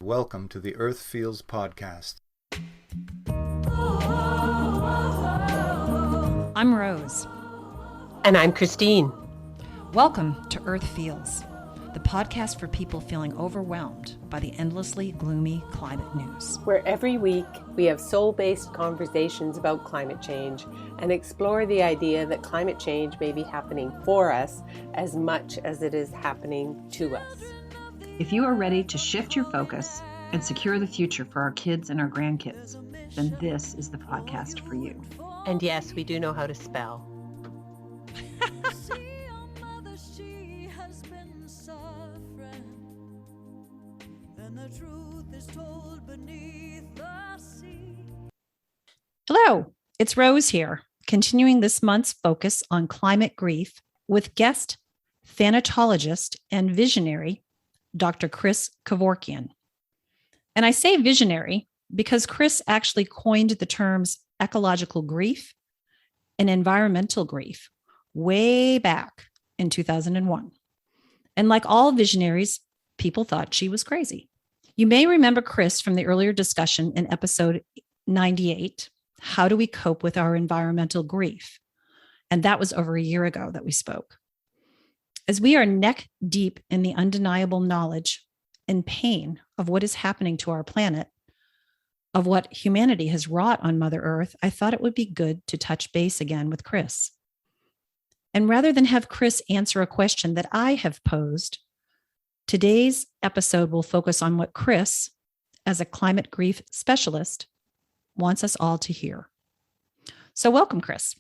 Welcome to the Earth Feels podcast. I'm Rose. And I'm Christine. Welcome to Earth Feels, the podcast for people feeling overwhelmed by the endlessly gloomy climate news. Where every week we have soul-based conversations about climate change and explore the idea that climate change may be happening for us as much as it is happening to us. If you are ready to shift your focus and secure the future for our kids and our grandkids, then this is the podcast for you. And yes, we do know how to spell. Hello, it's Rose here, continuing this month's focus on climate grief with guest thanatologist and visionary Dr. Kriss Kevorkian. And I say visionary because Kriss actually coined the terms ecological grief and environmental grief way back in 2001. And like all visionaries, people thought she was crazy. You may remember Kriss from the earlier discussion in episode 98, How Do We Cope with Our Environmental Grief? And that was over a year ago that we spoke. As we are neck deep in the undeniable knowledge and pain of what is happening to our planet, of what humanity has wrought on Mother Earth, I thought it would be good to touch base again with Kriss. And rather than have Kriss answer a question that I have posed, today's episode will focus on what Kriss, as a climate grief specialist, wants us all to hear. So welcome, Kriss.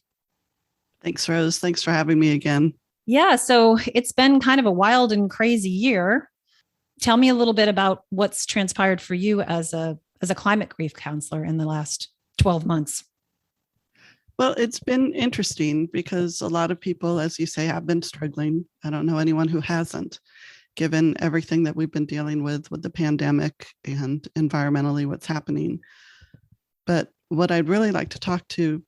Thanks, Rose. Thanks for having me again. Yeah, so it's been kind of a wild and crazy year. Tell me a little bit about what's transpired for you as a climate grief counselor in the last 12 months. Well, it's been interesting because a lot of people, as you say, have been struggling. I don't know anyone who hasn't, given everything that we've been dealing with the pandemic and environmentally what's happening. But what I'd really like to talk to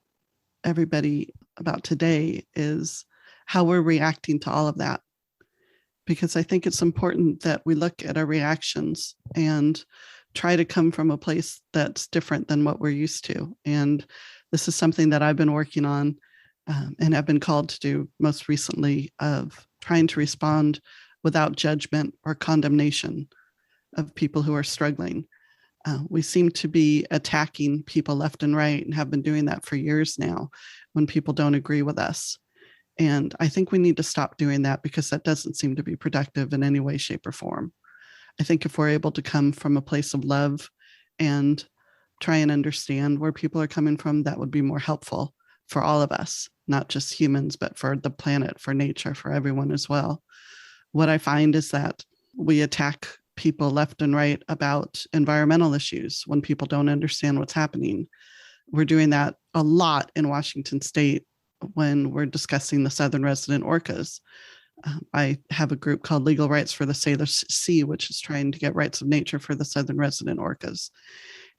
everybody about today is how we're reacting to all of that. Because I think it's important that we look at our reactions and try to come from a place that's different than what we're used to. And this is something that I've been working on and have been called to do most recently, of trying to respond without judgment or condemnation of people who are struggling. We seem to be attacking people left and right and have been doing that for years now when people don't agree with us. And I think we need to stop doing that because that doesn't seem to be productive in any way, shape, or form. I think if we're able to come from a place of love and try and understand where people are coming from, that would be more helpful for all of us, not just humans, but for the planet, for nature, for everyone as well. What I find is that we attack people left and right about environmental issues when people don't understand what's happening. We're doing that a lot in Washington State when we're discussing the southern resident orcas. I have a group called Legal Rights for the Salish Sea, which is trying to get rights of nature for the southern resident orcas.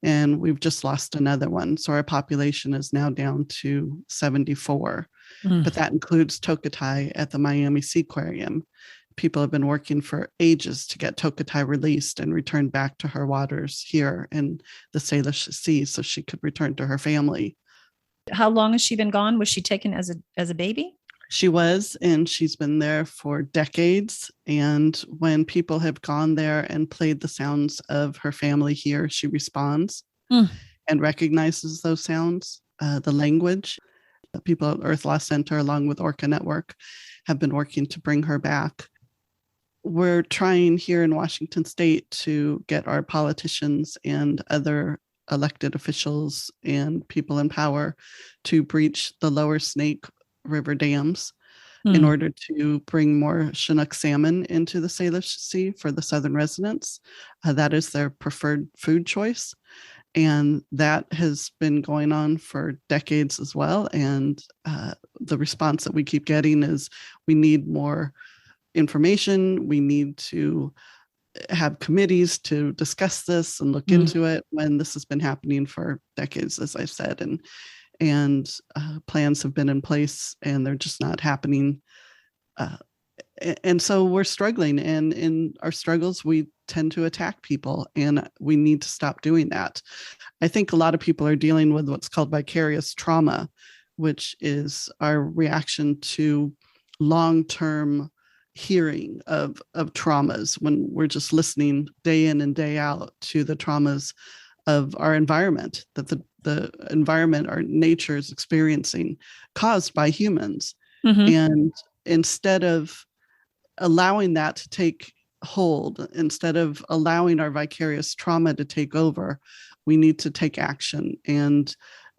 And we've just lost another one. So our population is now down to 74, but that includes Tokatai at the Miami Seaquarium. People have been working for ages to get Tokatai released and returned back to her waters here in the Salish Sea so she could return to her family. How long has she been gone? Was she taken as a baby? She was, and she's been there for decades. And when people have gone there and played the sounds of her family here, she responds and recognizes those sounds, the language. The people at Earth Loss Center, along with Orca Network, have been working to bring her back. We're trying here in Washington State to get our politicians and other elected officials and people in power to breach the lower Snake River dams in order to bring more Chinook salmon into the Salish Sea for the southern residents. That is their preferred food choice. And that has been going on for decades as well. And the response that we keep getting is we need more information. We need to have committees to discuss this and look into it, when this has been happening for decades, as I said, and plans have been in place and they're just not happening And so we're struggling, and in our struggles, we tend to attack people, and we need to stop doing that. I think a lot of people are dealing with what's called vicarious trauma, which is our reaction to long-term hearing of traumas when we're just listening day in and day out to the traumas of our environment, that the environment, our nature is experiencing, caused by humans. Mm-hmm. And instead of allowing that to take hold, instead of allowing our vicarious trauma to take over, we need to take action. And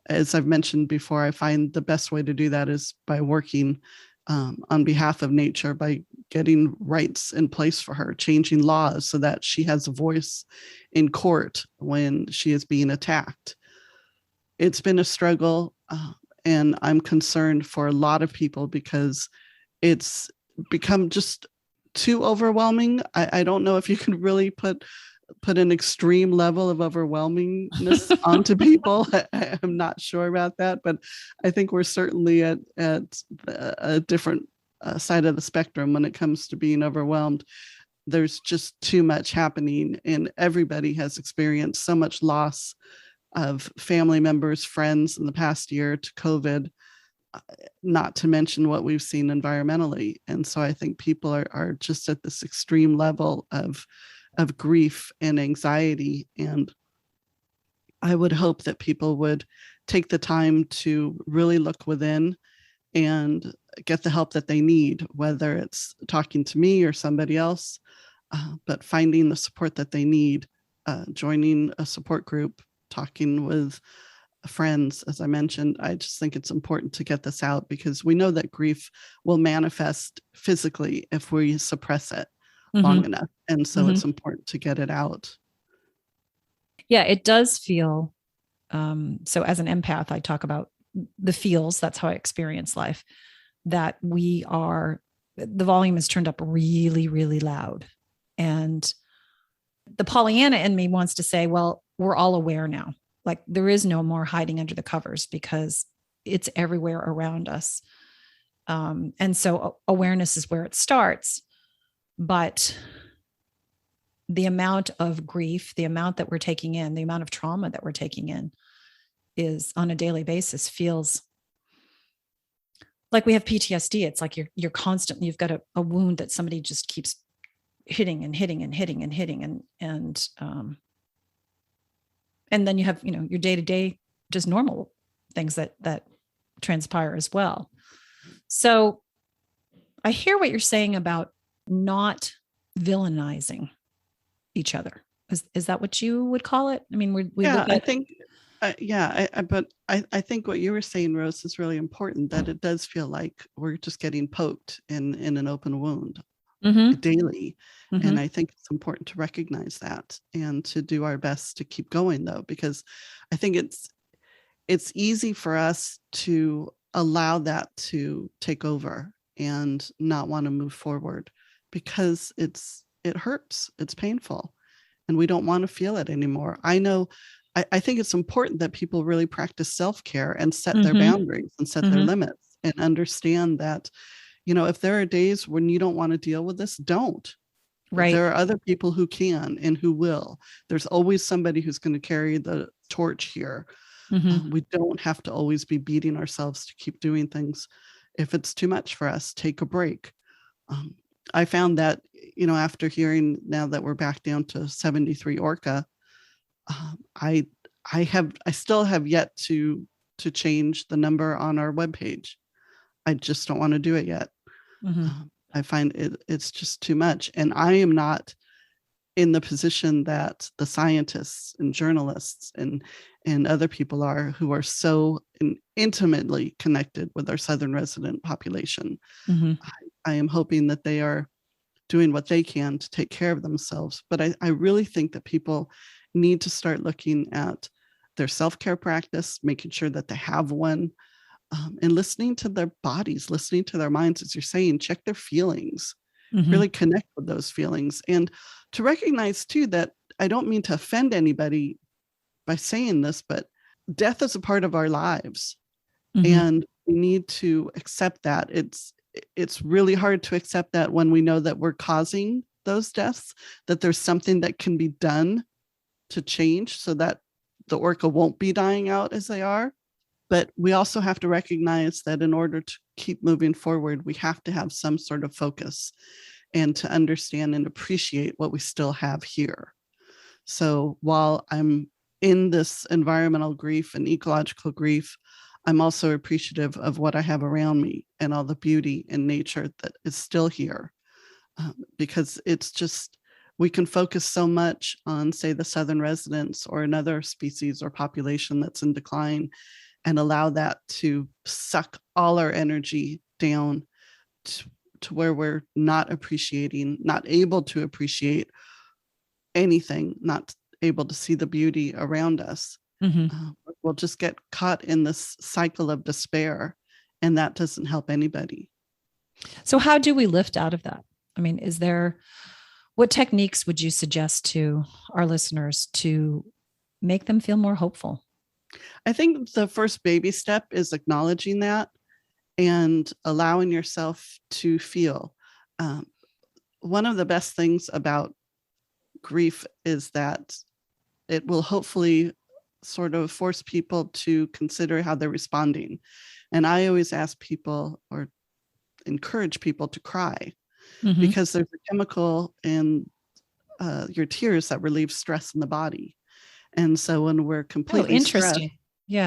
as I've mentioned before, I find the best way to do that is by working on behalf of nature, by getting rights in place for her, changing laws so that she has a voice in court when she is being attacked. It's been a struggle, and I'm concerned for a lot of people because it's become just too overwhelming. I don't know if you can really put an extreme level of overwhelmingness onto people. I'm not sure about that, but I think we're certainly at a different side of the spectrum when it comes to being overwhelmed. There's just too much happening, and everybody has experienced so much loss of family members, friends in the past year to COVID, not to mention what we've seen environmentally. And so I think people are just at this extreme level of grief and anxiety. And I would hope that people would take the time to really look within and get the help that they need, whether it's talking to me or somebody else, but finding the support that they need, joining a support group, talking with friends. As I mentioned, I just think it's important to get this out because we know that grief will manifest physically if we suppress it long enough. And so it's important to get it out. Yeah, it does feel, so as an empath, I talk about the feels, that's how I experience life, that the volume is turned up really, really loud. And the Pollyanna in me wants to say, well, we're all aware now. Like there is no more hiding under the covers because it's everywhere around us. And so awareness is where it starts. But the amount of grief, the amount that we're taking in, the amount of trauma that we're taking in is on a daily basis feels like we have PTSD. It's like you're constantly, you've got a wound that somebody just keeps hitting and hitting and hitting and hitting. And then you have, your day-to-day, just normal things that transpire as well. So I hear what you're saying about not villainizing each other. Is that what you would call it? I mean, I think, but I think what you were saying, Rose, is really important, that it does feel like we're just getting poked in an open wound daily. And I think it's important to recognize that and to do our best to keep going, though, because I think it's easy for us to allow that to take over and not want to move forward because it hurts, it's painful, and we don't want to feel it anymore. I think it's important that people really practice self-care and set their boundaries and set their limits and understand that, if there are days when you don't want to deal with this, don't. Right. There are other people who can and who will. There's always somebody who's going to carry the torch here. We don't have to always be beating ourselves to keep doing things. If it's too much for us, take a break. I found that, after hearing now that we're back down to 73 orca, I still have yet to change the number on our webpage. I just don't want to do it yet. I find it's just too much. And I am not in the position that the scientists and journalists and other people are who are so intimately connected with our southern resident population. I am hoping that they are doing what they can to take care of themselves. But I really think that people need to start looking at their self-care practice, making sure that they have one, and listening to their bodies, listening to their minds, as you're saying, check their feelings, really connect with those feelings. And to recognize too, that I don't mean to offend anybody by saying this, but death is a part of our lives and we need to accept that. it's really hard to accept that when we know that we're causing those deaths, that there's something that can be done to change so that the orca won't be dying out as they are. But we also have to recognize that in order to keep moving forward, we have to have some sort of focus and to understand and appreciate what we still have here. So while I'm in this environmental grief and ecological grief, I'm also appreciative of what I have around me and all the beauty in nature that is still here. Because it's just, we can focus so much on, say, the southern residents or another species or population that's in decline, and allow that to suck all our energy down to where we're not appreciating, not able to appreciate anything, not able to see the beauty around us. We'll just get caught in this cycle of despair, and that doesn't help anybody. So how do we lift out of that? I mean, what techniques would you suggest to our listeners to make them feel more hopeful? I think the first baby step is acknowledging that and allowing yourself to feel. One of the best things about grief is that it will hopefully sort of force people to consider how they're responding. And I always ask people or encourage people to cry, because there's a chemical in your tears that relieves stress in the body. And so when we're completely stressed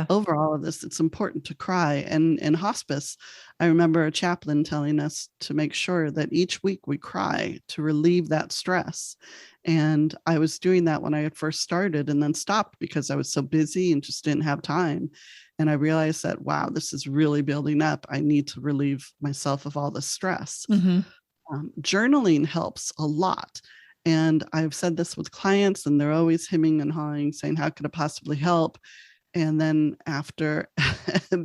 over all of this, it's important to cry. And in hospice, I remember a chaplain telling us to make sure that each week we cry to relieve that stress. And I was doing that when I had first started and then stopped because I was so busy and just didn't have time. And I realized that, wow, this is really building up. I need to relieve myself of all the stress. Journaling helps a lot. And I've said this with clients, and they're always hemming and hawing, saying, how could it possibly help? And then after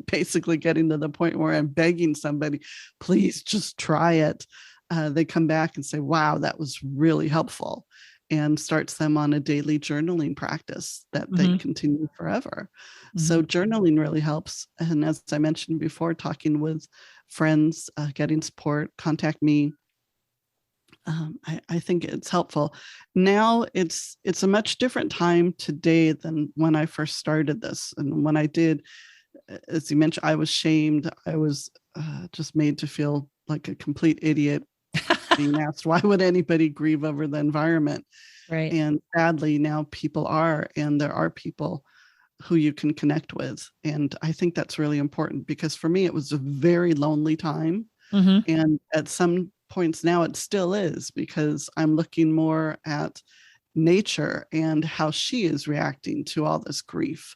basically getting to the point where I'm begging somebody, please just try it, they come back and say, wow, that was really helpful, and starts them on a daily journaling practice that they continue forever. So journaling really helps. And as I mentioned before, talking with friends, getting support, contact me. I think it's helpful. Now it's a much different time today than when I first started this. And when I did, as you mentioned, I was shamed. I was just made to feel like a complete idiot, being asked, why would anybody grieve over the environment? Right. And sadly, now people are, and there are people who you can connect with. And I think that's really important, because for me, it was a very lonely time. And at some points now it still is, because I'm looking more at nature and how she is reacting to all this grief,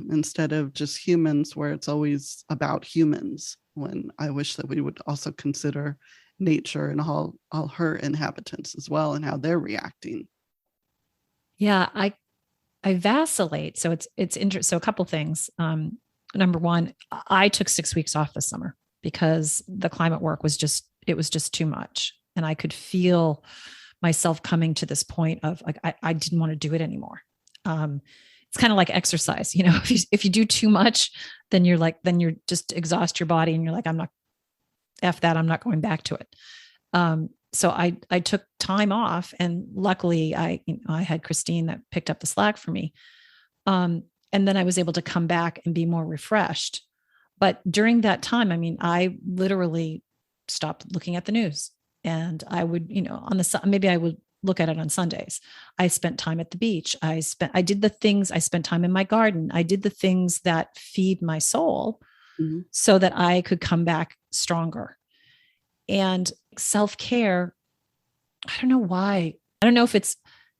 instead of just humans, where it's always about humans, when I wish that we would also consider nature and all her inhabitants as well, and how they're reacting. Yeah, I vacillate. So it's interesting. So a couple things. Number one, I took 6 weeks off this summer because the climate work was just too much. And I could feel myself coming to this point of like, I didn't want to do it anymore. It's kind of like exercise, if you do too much, then you're just exhaust your body, and you're like, I'm not going back to it. So I took time off, and luckily I had Christine that picked up the slack for me. And then I was able to come back and be more refreshed. But during that time, I mean, I literally stopped looking at the news, and I would, maybe I would look at it on Sundays. I spent time at the beach. I spent time in my garden. I did the things that feed my soul so that I could come back stronger. And self-care, I don't know why. I don't know if it's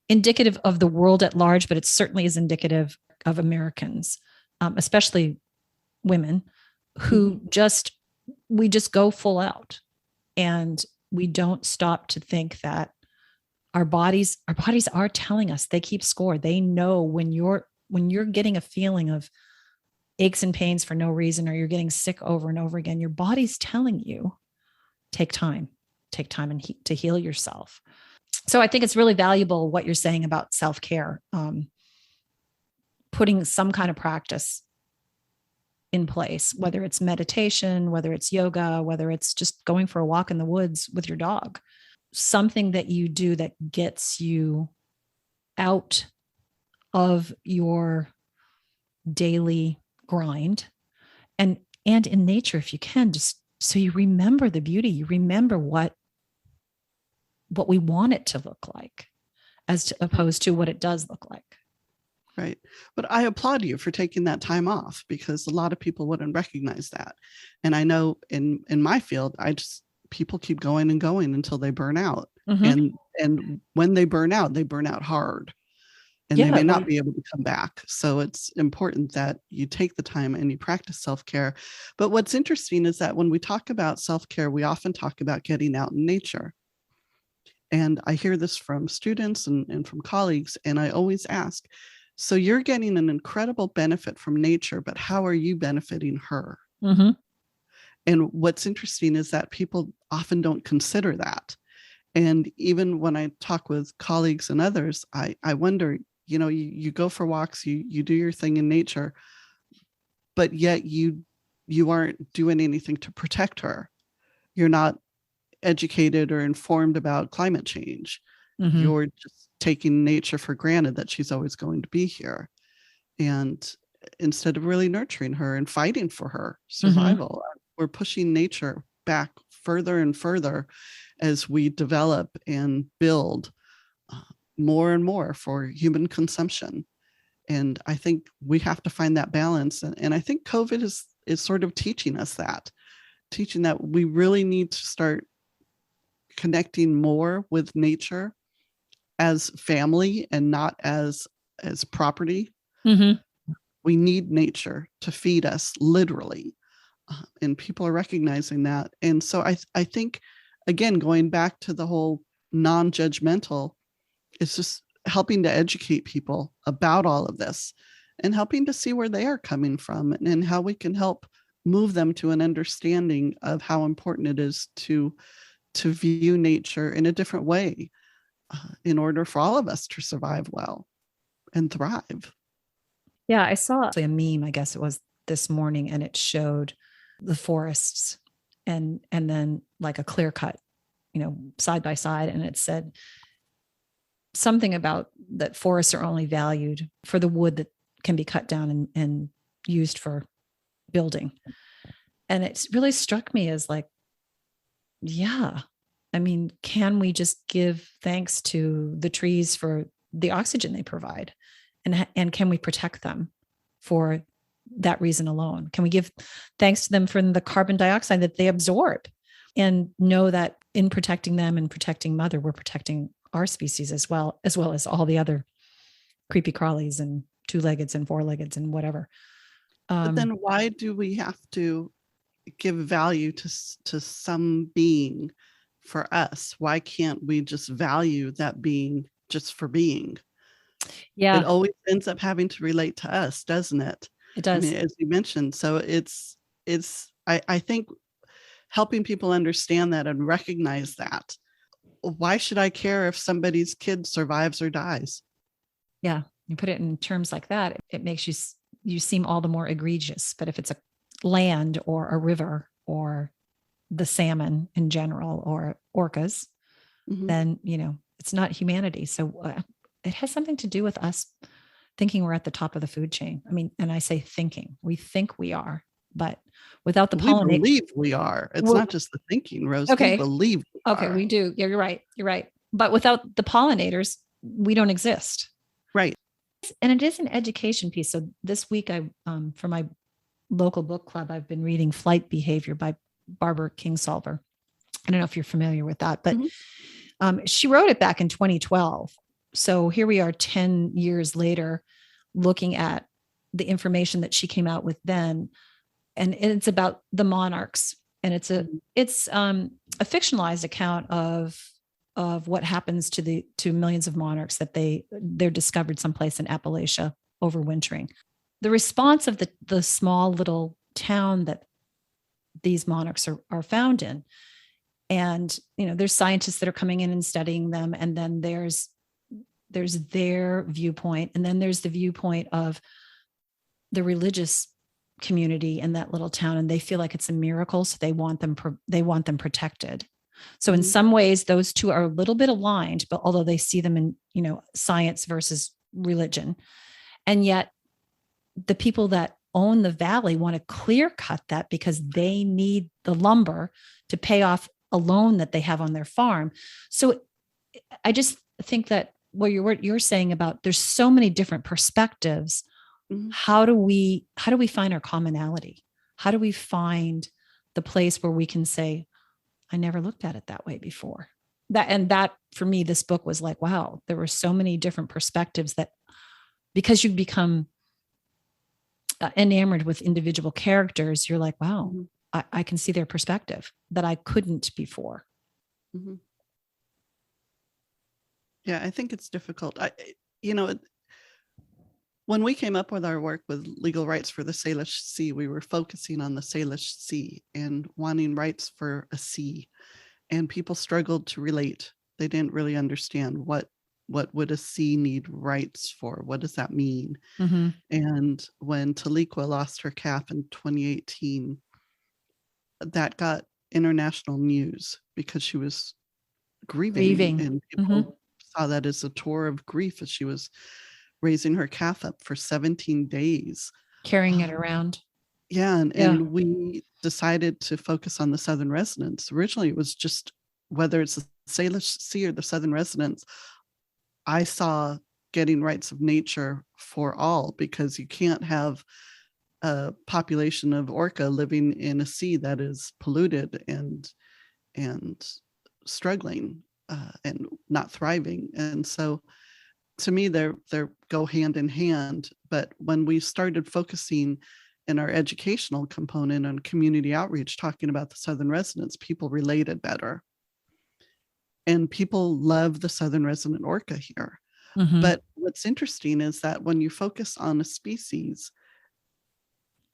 indicative of the world at large, but it certainly is indicative of Americans, especially women, who we just go full out, and we don't stop to think that our bodies are telling us. They keep score. They know when you're getting a feeling of aches and pains for no reason, or you're getting sick over and over again, your body's telling you, take time and to heal yourself. So I think it's really valuable what you're saying about self-care, putting some kind of practice in place, whether it's meditation, whether it's yoga, whether it's just going for a walk in the woods with your dog, something that you do that gets you out of your daily grind, and in nature, if you can, just so you remember the beauty, you remember what we want it to look like, as opposed to what it does look like. Right. But I applaud you for taking that time off, because a lot of people wouldn't recognize that. And I know in my field, people keep going and going until they burn out. Mm-hmm. And when they burn out hard, and they may not be able to come back. So it's important that you take the time and you practice self-care. But what's interesting is that when we talk about self-care, we often talk about getting out in nature. And I hear this from students and from colleagues, and I always ask, so you're getting an incredible benefit from nature, but how are you benefiting her? Mm-hmm. And what's interesting is that people often don't consider that. And even when I talk with colleagues and others, I wonder, you go for walks, you do your thing in nature, but yet you aren't doing anything to protect her. You're not educated or informed about climate change. Mm-hmm. You're just taking nature for granted that she's always going to be here. And instead of really nurturing her and fighting for her survival, we're pushing nature back further and further as we develop and build more and more for human consumption. And I think we have to find that balance. And I think COVID is sort of teaching us that, teaching that we really need to start connecting more with nature as family and not as property. Mm-hmm. We need nature to feed us, literally. And people are recognizing that. And so I think, again, going back to the whole non-judgmental, it's just helping to educate people about all of this and helping to see where they are coming from and how we can help move them to an understanding of how important it is to view nature in a different way in order for all of us to survive well and thrive. Yeah, I saw a meme, I guess it was this morning, and it showed the forests and then like a clear cut, side by side. And it said something about that forests are only valued for the wood that can be cut down and used for building. And it really struck me as like, yeah, I mean, can we just give thanks to the trees for the oxygen they provide? And can we protect them for that reason alone? Can we give thanks to them for the carbon dioxide that they absorb, and know that in protecting them and protecting Mother, we're protecting our species as well as all the other creepy crawlies and two-leggeds and four-leggeds and whatever. But then why do we have to give value to some being for us? Why can't we just value that being just for being? Yeah. It always ends up having to relate to us, doesn't it? It does. I mean, as you mentioned. So I think helping people understand that and recognize that. Why should I care if somebody's kid survives or dies? Yeah. You put it in terms like that, it makes you seem all the more egregious. But if it's a land or a river or the salmon in general or orcas, then, it's not humanity. So it has something to do with us thinking we're at the top of the food chain. I mean, and I say thinking, we think we are, but without the pollinators. We believe we are. It's not just the thinking, Rose. Okay. We believe we are. We do. Yeah, you're right. You're right. But without the pollinators, we don't exist. Right. And it is an education piece. So this week, for my local book club, I've been reading Flight Behavior by Barbara Kingsolver. I don't know if you're familiar with that, but she wrote it back in 2012. So here we are 10 years later, looking at the information that she came out with then. And it's about the monarchs. And it's a fictionalized account of what happens to millions of monarchs that they're discovered someplace in Appalachia overwintering. The response of the small little town that these monarchs are found in. And, there's scientists that are coming in and studying them. And then there's their viewpoint. And then there's the viewpoint of the religious community in that little town, and they feel like it's a miracle. So they want them protected. So in some ways, those two are a little bit aligned, but although they see them in, science versus religion. And yet the people that own the valley want to clear cut that because they need the lumber to pay off a loan that they have on their farm. So I just think that what you're saying about there's so many different perspectives. How do we find our commonality? How do we find the place where we can say, I never looked at it that way before? That for me, this book was like, wow, there were so many different perspectives that, because you become enamored with individual characters, you're like, wow, I can see their perspective that I couldn't before. Yeah, I think it's difficult. When we came up with our work with legal rights for the Salish Sea, we were focusing on the Salish Sea and wanting rights for a sea. And people struggled to relate. They didn't really understand what would a sea need rights for? What does that mean? And when Taliqua lost her calf in 2018, that got international news because she was grieving. And people saw that as a tour of grief as she was raising her calf up for 17 days. Carrying it around. Yeah. And we decided to focus on the Southern residents. Originally, it was just whether it's the Salish Sea or the Southern residents, I saw getting rights of nature for all, because you can't have a population of orca living in a sea that is polluted and struggling and not thriving. And so to me, they go hand in hand. But when we started focusing in our educational component on community outreach, talking about the Southern residents, people related better. And people love the Southern resident orca here. But what's interesting is that when you focus on a species,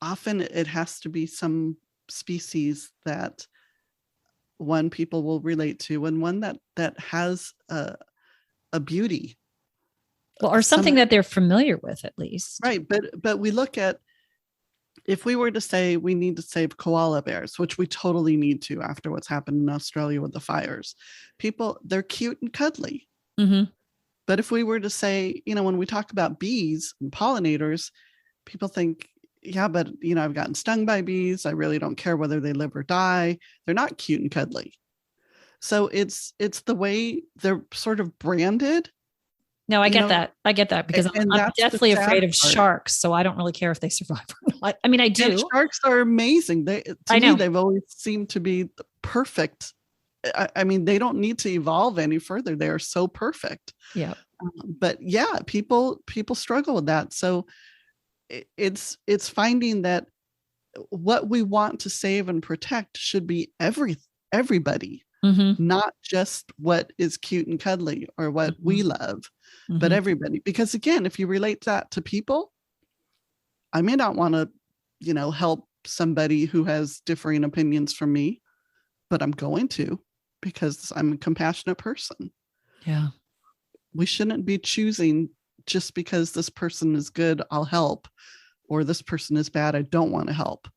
often it has to be some species that one people will relate to, and one that has a beauty. Well, or something that they're familiar with, at least. Right. But we look at, if we were to say we need to save koala bears, which we totally need to after what's happened in Australia with the fires, they're cute and cuddly. But if we were to say, when we talk about bees and pollinators, people think, yeah, but, I've gotten stung by bees. I really don't care whether they live or die. They're not cute and cuddly. So it's the way they're sort of branded. No, I get that. I get that because I'm deathly afraid of sharks. So I don't really care if they survive or not. I mean, I do. And sharks are amazing. To me, they've always seemed to be perfect. I mean, they don't need to evolve any further. They are so perfect. Yeah. But yeah, people struggle with that. So it's finding that what we want to save and protect should be everybody, not just what is cute and cuddly or what we love, but everybody. Because again, if you relate that to people, I may not want to, help somebody who has differing opinions from me, but I'm going to, because I'm a compassionate person. Yeah. We shouldn't be choosing just because this person is good, I'll help, or this person is bad, I don't want to help,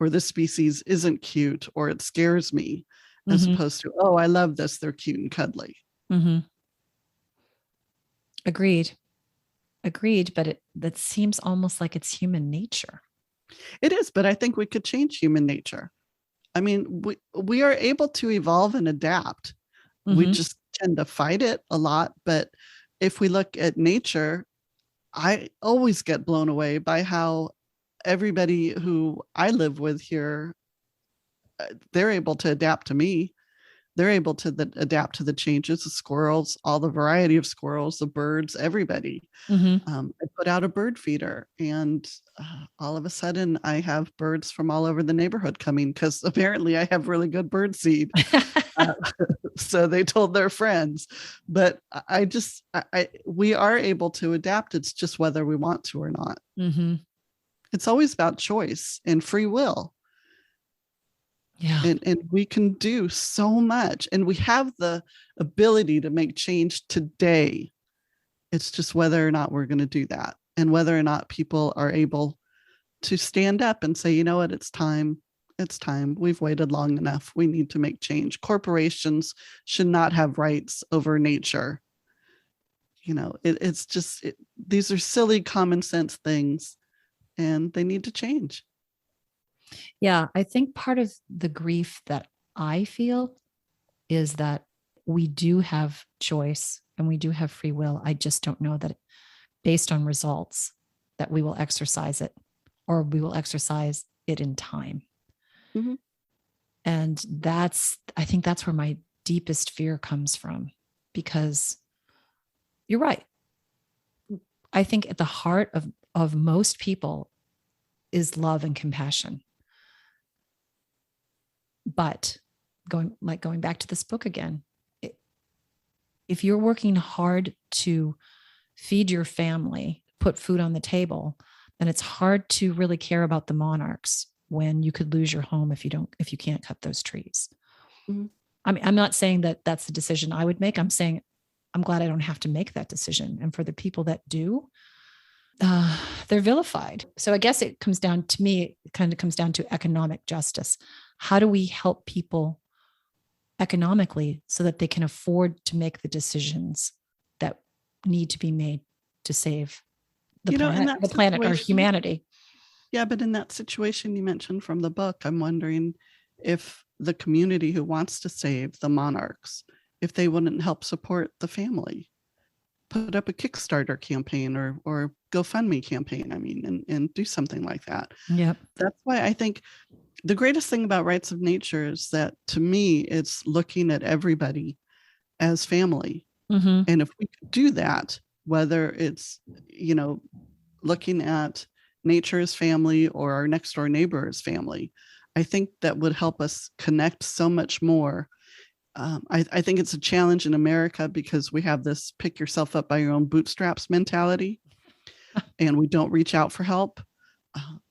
or this species isn't cute, or it scares me, as opposed to, oh, I love this, they're cute and cuddly. Agreed. But that seems almost like it's human nature. It is, but I think we could change human nature. I mean, we are able to evolve and adapt. We just tend to fight it a lot. But if we look at nature, I always get blown away by how everybody who I live with here, they're able to adapt to me. They're able to adapt to the changes, the squirrels, all the variety of squirrels, the birds, everybody. I put out a bird feeder, and all of a sudden I have birds from all over the neighborhood coming, because apparently I have really good bird seed. So they told their friends. But we are able to adapt. It's just whether we want to or not. It's always about choice and free will. Yeah. And we can do so much, and we have the ability to make change today. It's just whether or not we're going to do that, and whether or not people are able to stand up and say, you know what, it's time. It's time. We've waited long enough. We need to make change. Corporations should not have rights over nature. It's just, these are silly common sense things, and they need to change. Yeah, I think part of the grief that I feel is that we do have choice and we do have free will. I just don't know that based on results that we will exercise it, or we will exercise it in time. Mm-hmm. And I think that's where my deepest fear comes from, because you're right. I think at the heart of most people is love and compassion. But going back to this book again, if you're working hard to feed your family, put food on the table, then it's hard to really care about the monarchs when you could lose your home if you can't cut those trees. Mm-hmm. I mean, I'm not saying that that's the decision I would make. I'm saying I'm glad I don't have to make that decision. And for the people that do, they're vilified. So I guess it comes down to economic justice. How do we help people economically so that they can afford to make the decisions that need to be made to save the planet or humanity? Yeah, but in that situation you mentioned from the book, I'm wondering if the community who wants to save the monarchs, if they wouldn't help support the family, put up a Kickstarter campaign or GoFundMe campaign, and do something like that. Yep. That's why I think the greatest thing about Rights of Nature is that, to me, it's looking at everybody as family. Mm-hmm. And if we could do that, whether it's, looking at nature as family or our next door neighbor as family, I think that would help us connect so much more. I think it's a challenge in America because we have this pick yourself up by your own bootstraps mentality and we don't reach out for help.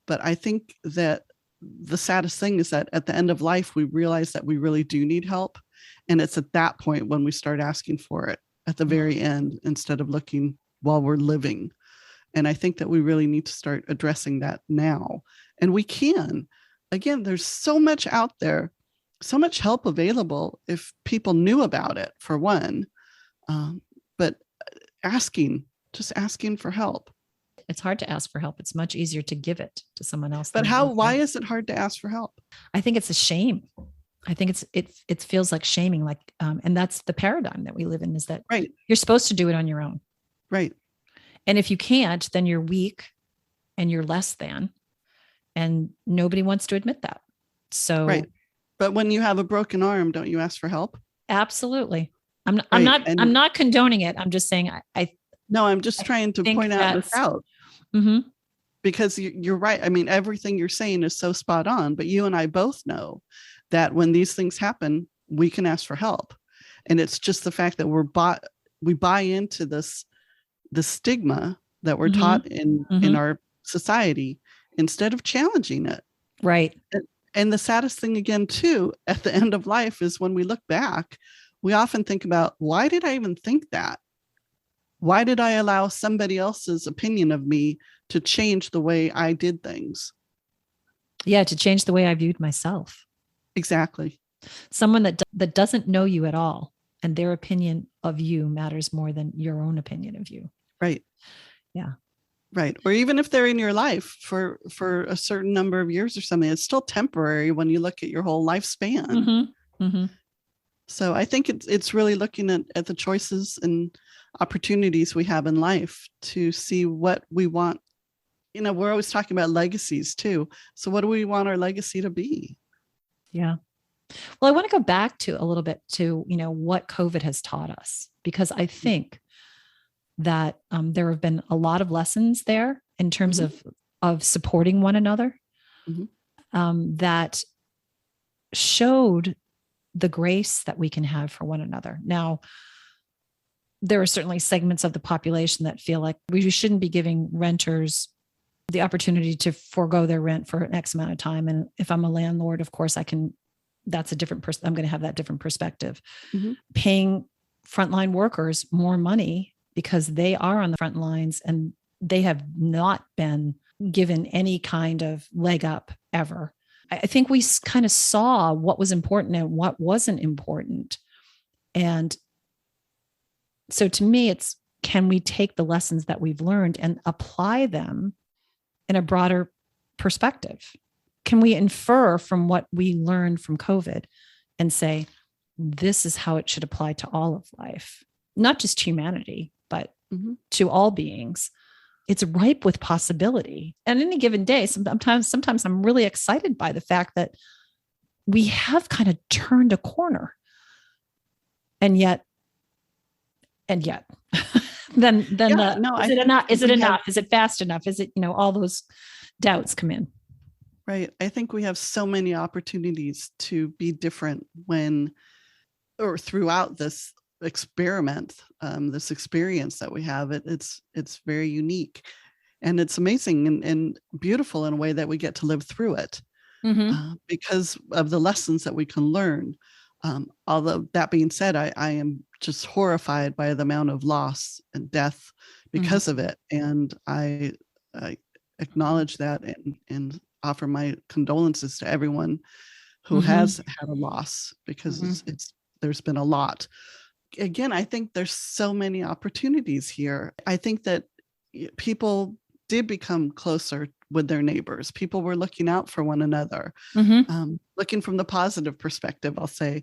But I think that the saddest thing is that at the end of life, we realize that we really do need help. And it's at that point when we start asking for it at the very end, instead of looking while we're living. And I think that we really need to start addressing that now. And we can. Again, there's so much out there, so much help available if people knew about it, for one. But just asking for help. It's hard to ask for help. It's much easier to give it to someone else. But why is it hard to ask for help? I think it's a shame. I think it feels like shaming, and that's the paradigm that we live in, is that right. You're supposed to do it on your own. Right. And if you can't, then you're weak and you're less than, and nobody wants to admit that. So, right. But when you have a broken arm, don't you ask for help? Absolutely. I'm not condoning it. I'm just saying I'm just trying to point this out. Mm-hmm. Because you're right. I mean, everything you're saying is so spot on, but you and I both know that when these things happen, we can ask for help. And it's just the fact that we buy into the stigma that we're mm-hmm. taught in our society instead of challenging it. Right. And the saddest thing again, too, at the end of life is when we look back, we often think about, why did I even think that? Why did I allow somebody else's opinion of me to change the way I did things? Yeah, to change the way I viewed myself. Exactly. Someone that doesn't know you at all, and their opinion of you matters more than your own opinion of you. Right. Yeah. Right. Or even if they're in your life for a certain number of years or something, it's still temporary when you look at your whole lifespan. Mm-hmm. Mm-hmm. So I think it's really looking at the choices and opportunities we have in life to see what we want. We're always talking about legacies too. So what do we want our legacy to be? Yeah. Well, I want to go back to a little bit to, what COVID has taught us, because I think that there have been a lot of lessons there in terms mm-hmm. of supporting one another, mm-hmm. That showed the grace that we can have for one another. Now, there are certainly segments of the population that feel like we shouldn't be giving renters the opportunity to forego their rent for an X amount of time. And if I'm a landlord, of course that's a different person. I'm going to have that different perspective. Mm-hmm. Paying frontline workers more money because they are on the front lines and they have not been given any kind of leg up ever. I think we kind of saw what was important and what wasn't important. And so to me, it's, can we take the lessons that we've learned and apply them in a broader perspective? Can we infer from what we learned from COVID and say, this is how it should apply to all of life, not just humanity, but to all beings? It's ripe with possibility. And any given day, sometimes I'm really excited by the fact that we have kind of turned a corner. And yet, then is it enough? Is it fast enough? Is it, all those doubts come in. Right. I think we have so many opportunities to be different throughout this experiment, this experience that we have. It's very unique, and it's amazing and beautiful in a way that we get to live through it because of the lessons that we can learn. Although that being said, I am just horrified by the amount of loss and death because of it. And I acknowledge that and offer my condolences to everyone who has had a loss, because there's been a lot. Again, I think there's so many opportunities here. I think that people did become closer with their neighbors. People were looking out for one another, looking from the positive perspective, I'll say,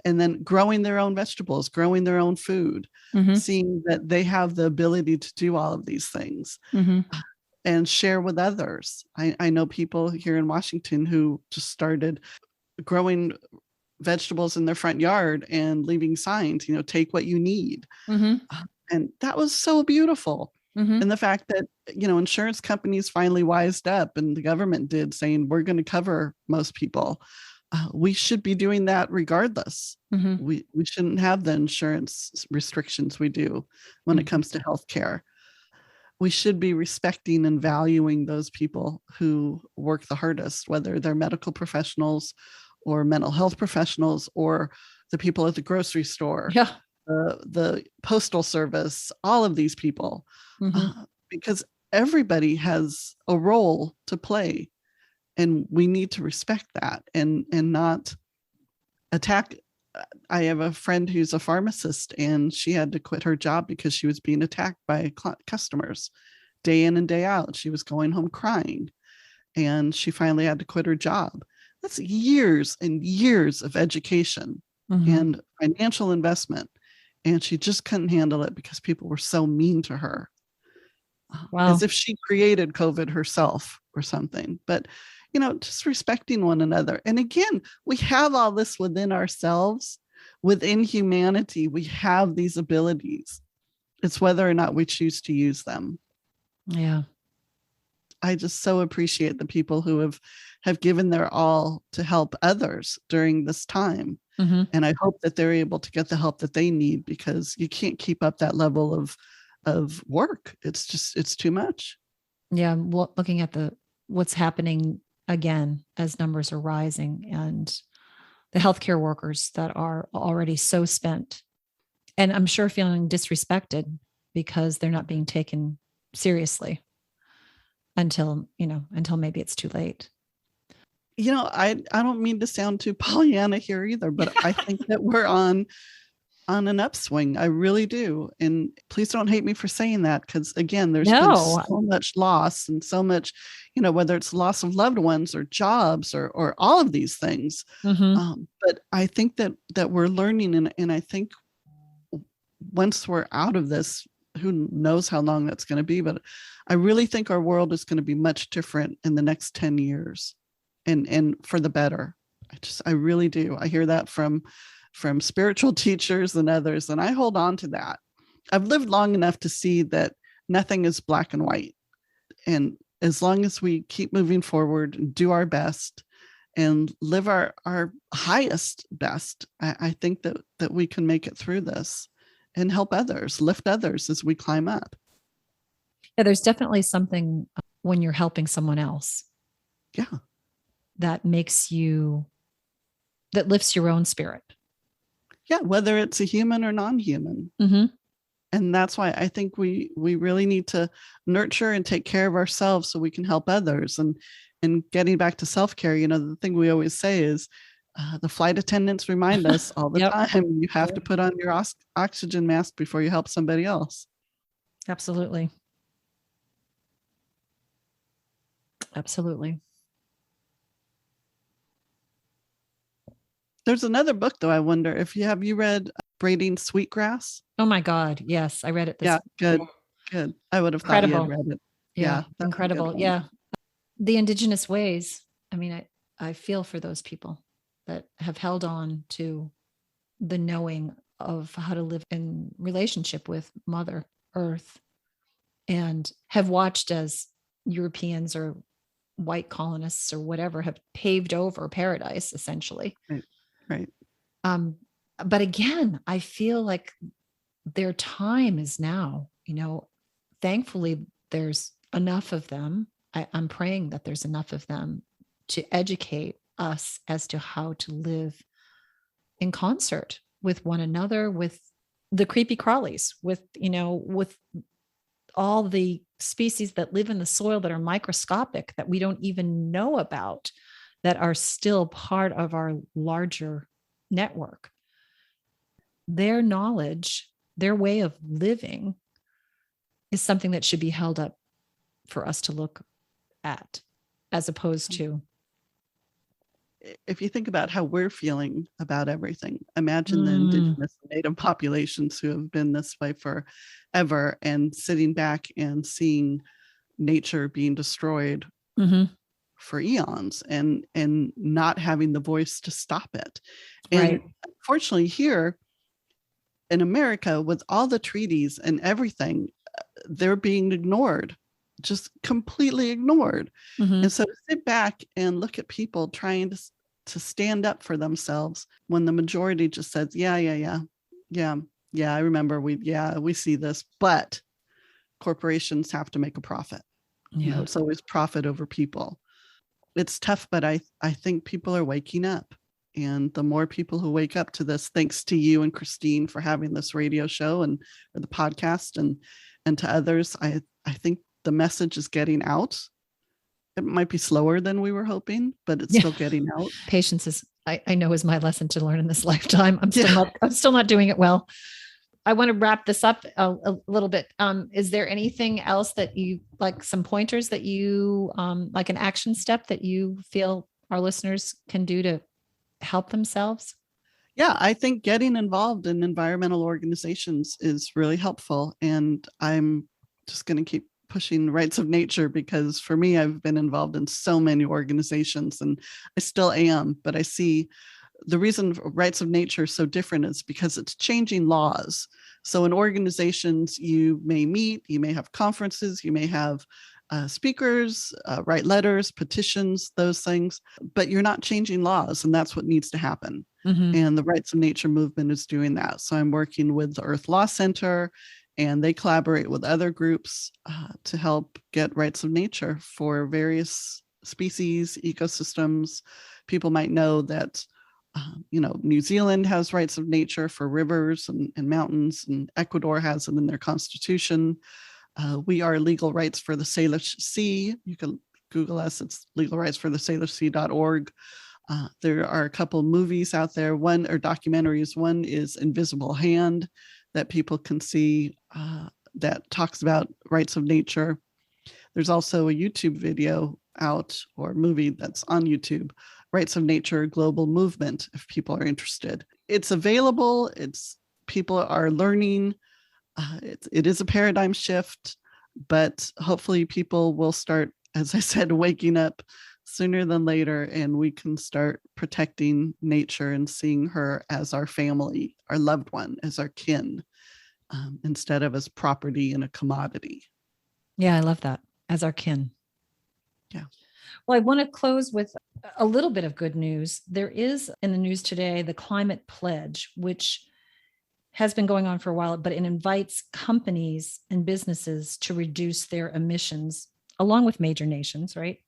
and then growing their own vegetables, growing their own food, seeing that they have the ability to do all of these things and share with others. I know people here in Washington who just started growing vegetables in their front yard and leaving signs, take what you need. And that was so beautiful. And the fact that, insurance companies finally wised up, and the government did, saying we're going to cover most people. We should be doing that regardless. We shouldn't have the insurance restrictions we do when it comes to healthcare. We should be respecting and valuing those people who work the hardest, whether they're medical professionals or mental health professionals or the people at the grocery store, the postal service, all of these people, because everybody has a role to play, and we need to respect that and not attack. I have a friend who's a pharmacist, and she had to quit her job because she was being attacked by customers day in and day out. She was going home crying, and she finally had to quit her job. That's years and years of education and financial investment. And she just couldn't handle it because people were so mean to her. Wow. As if she created COVID herself or something. But, just respecting one another. And again, we have all this within ourselves, within humanity. We have these abilities. It's whether or not we choose to use them. Yeah. I just so appreciate the people who have given their all to help others during this time. And I hope that they're able to get the help that they need, because you can't keep up that level of work. It's too much. Yeah. Well, looking at what's happening again as numbers are rising, and the healthcare workers that are already so spent, and I'm sure feeling disrespected because they're not being taken seriously until maybe it's too late. I don't mean to sound too Pollyanna here either, but I think that we're on an upswing. I really do. And please don't hate me for saying that, because again, there's been so much loss and so much, whether it's loss of loved ones or jobs or all of these things. But I think that we're learning, and I think once we're out of this, who knows how long that's going to be, but I really think our world is going to be much different in the next 10 years. And for the better. I really do. I hear that from spiritual teachers and others, and I hold on to that. I've lived long enough to see that nothing is black and white. And as long as we keep moving forward and do our best and live our highest best, I think that we can make it through this and help others, lift others as we climb up. Yeah, there's definitely something when you're helping someone else. Yeah. That lifts your own spirit. Yeah, whether it's a human or non-human. And that's why I think we really need to nurture and take care of ourselves so we can help others. And getting back to self-care, the thing we always say is the flight attendants remind us all the Yep. time, you have to put on your oxygen mask before you help somebody else. Absolutely. Absolutely. There's another book, though. I wonder if you read Braiding Sweetgrass? Oh my God. Yes. I read it. Yeah, good. I would have thought you had read it. Yeah. That's a good Incredible. one. Yeah. The indigenous ways. I mean, I feel for those people that have held on to the knowing of how to live in relationship with Mother Earth and have watched as Europeans or white colonists or whatever have paved over paradise, essentially. Right. But again, I feel like their time is now, thankfully there's enough of them. I'm praying that there's enough of them to educate us as to how to live in concert with one another, with the creepy crawlies, with all the species that live in the soil that are microscopic, that we don't even know about, that are still part of our larger network. Their knowledge, their way of living is something that should be held up for us to look at, as opposed to. If you think about how we're feeling about everything, imagine the indigenous native populations who have been this way forever and sitting back and seeing nature being destroyed for eons and not having the voice to stop it. And unfortunately here in America, with all the treaties and everything, they're being ignored, just completely ignored. And so to sit back and look at people trying to stand up for themselves when the majority just says, yeah, I remember we see this, but corporations have to make a profit. It's always profit over people. It's tough, but I think people are waking up. And the more people who wake up to this, thanks to you and Christine for having this radio show or the podcast and to others, I think the message is getting out. It might be slower than we were hoping, but it's still getting out. Patience is, I know, is my lesson to learn in this lifetime. I'm still not doing it well. I want to wrap this up a little bit. Is there anything else that you like, some pointers that you like, an action step that you feel our listeners can do to help themselves? Yeah, I think getting involved in environmental organizations is really helpful. And I'm just going to keep pushing rights of nature, because for me, I've been involved in so many organizations and I still am, but I see the reason rights of nature is so different is because it's changing laws. So in organizations, you may meet, you may have conferences, you may have speakers, write letters, petitions, those things, but you're not changing laws. And that's what needs to happen. And the rights of nature movement is doing that. So I'm working with the Earth Law Center, and they collaborate with other groups to help get rights of nature for various species, ecosystems. People might know that, New Zealand has rights of nature for rivers and mountains, and Ecuador has it in their constitution. We are legal rights for the Salish Sea. You can Google us. It's legalrightsforthesalishsea.org. There are a couple movies out there, documentaries. One is Invisible Hand, that people can see, that talks about rights of nature. There's also a YouTube video out, or movie that's on YouTube, Rights of Nature Global Movement, if people are interested. It's available. People are learning. It is a paradigm shift, but hopefully people will start, as I said, waking up sooner than later, and we can start protecting nature and seeing her as our family, our loved one, as our kin, instead of as property and a commodity. Yeah, I love that. As our kin. Yeah. Well, I want to close with a little bit of good news. There is in the news today the Climate Pledge, which has been going on for a while, but it invites companies and businesses to reduce their emissions along with major nations, right?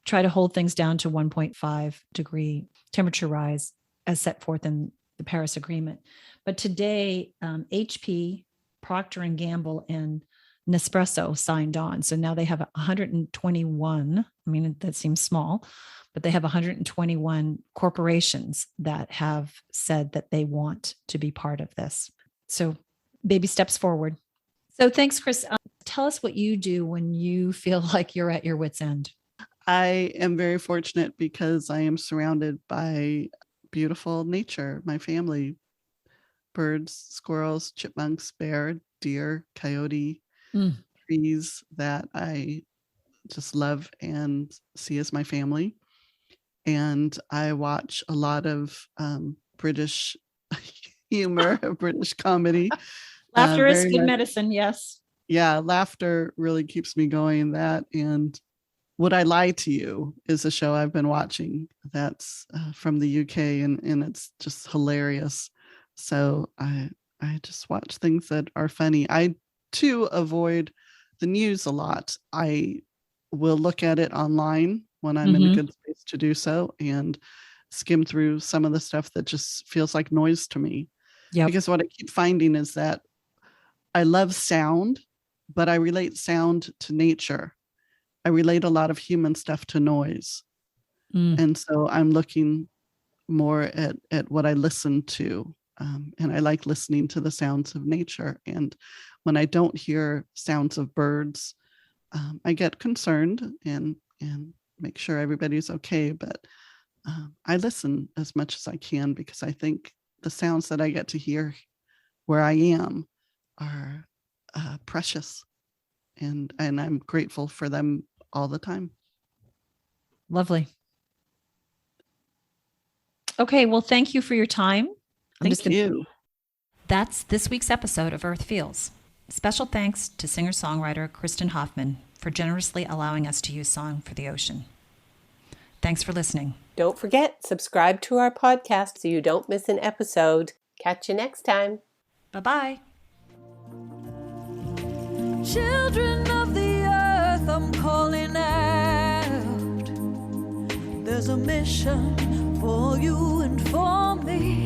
Try to hold things down to 1.5 degree temperature rise as set forth in the Paris Agreement. But today, HP, Procter and Gamble and Nespresso signed on. So now they have 121. I mean, that seems small, but they have 121 corporations that have said that they want to be part of this. So baby steps forward. So thanks, Kriss. Tell us what you do when you feel like you're at your wit's end. I am very fortunate because I am surrounded by beautiful nature. My family, birds, squirrels, chipmunks, bear, deer, coyote, trees that I just love and see as my family. And I watch a lot of British humor, British comedy. Laughter is very good much- medicine. Yes. Yeah, laughter really keeps me going. That and Would I Lie to You is a show I've been watching that's from the UK, and it's just hilarious. So I just watch things that are funny. I too avoid the news a lot. I will look at it online when I'm in a good space to do so and skim through some of the stuff that just feels like noise to me. Yeah. Because what I keep finding is that I love sound, but I relate sound to nature. I relate a lot of human stuff to noise. And so I'm looking more at what I listen to. And I like listening to the sounds of nature. And when I don't hear sounds of birds, I get concerned and make sure everybody's okay. But I listen as much as I can because I think the sounds that I get to hear where I am are precious. And I'm grateful for them all the time. Lovely. Okay. Well, thank you for your time. Thank you. That's this week's episode of Earth Feels. Special thanks to singer-songwriter Kristen Hoffman for generously allowing us to use Song for the Ocean. Thanks for listening. Don't forget, subscribe to our podcast so you don't miss an episode. Catch you next time. Bye-bye. Children of the earth, I'm calling out. There's a mission for you and for me.